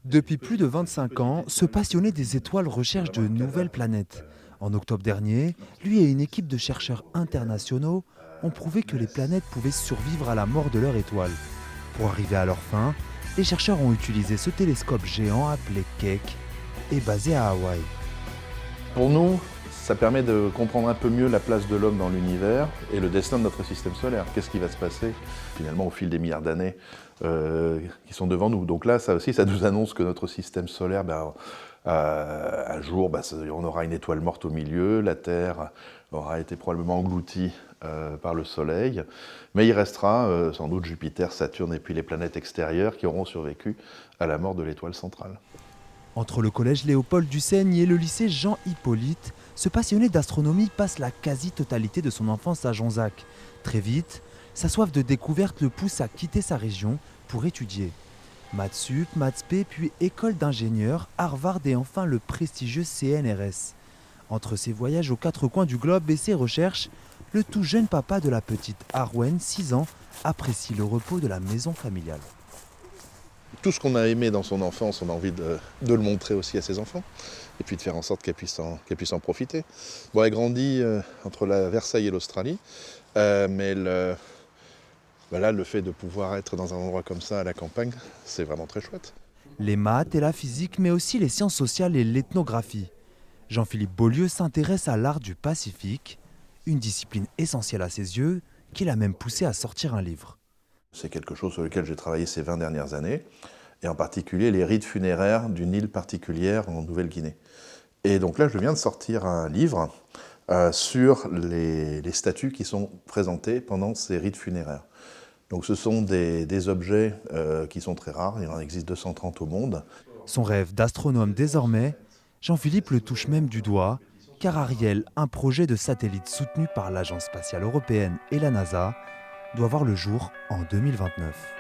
Depuis plus de 25 ans, ce passionné des étoiles recherche de nouvelles planètes. En octobre dernier, lui et une équipe de chercheurs internationaux ont prouvé que les planètes pouvaient survivre à la mort de leur étoile. Pour arriver à leur fin, les chercheurs ont utilisé ce télescope géant appelé Keck et basé à Hawaï. Pour nous, ça permet de comprendre un peu mieux la place de l'homme dans l'univers et le destin de notre système solaire. Qu'est-ce qui va se passer finalement au fil des milliards d'années qui sont devant nous. Donc là, ça aussi, ça nous annonce que notre système solaire, un jour, on aura une étoile morte au milieu, la Terre aura été probablement engloutie par le Soleil, mais il restera sans doute Jupiter, Saturne et puis les planètes extérieures qui auront survécu à la mort de l'étoile centrale. Entre le collège Léopold Dussaigne et le lycée Jean Hippolyte, ce passionné d'astronomie passe la quasi-totalité de son enfance à Jonzac. Très vite, sa soif de découverte le pousse à quitter sa région pour étudier. Maths Sup, Maths P, puis école d'ingénieur, Harvard et enfin le prestigieux CNRS. Entre ses voyages aux quatre coins du globe et ses recherches, le tout jeune papa de la petite Arwen, 6 ans, apprécie le repos de la maison familiale. Tout ce qu'on a aimé dans son enfance, on a envie de le montrer aussi à ses enfants, et puis de faire en sorte qu'elle puisse en profiter. Bon, elle grandit entre la Versailles et l'Australie, mais là, le fait de pouvoir être dans un endroit comme ça, à la campagne, c'est vraiment très chouette. Les maths et la physique, mais aussi les sciences sociales et l'ethnographie. Jean-Philippe Beaulieu s'intéresse à l'art du Pacifique, une discipline essentielle à ses yeux, qui l'a même poussé à sortir un livre. C'est quelque chose sur lequel j'ai travaillé ces 20 dernières années, et en particulier les rites funéraires d'une île particulière en Nouvelle-Guinée. Et donc là, je viens de sortir un livre sur les statues qui sont présentées pendant ces rites funéraires. Donc ce sont des objets qui sont très rares, il en existe 230 au monde. Son rêve d'astronome désormais, Jean-Philippe le touche même du doigt, car Ariel, un projet de satellite soutenu par l'Agence spatiale européenne et la NASA, doit voir le jour en 2029.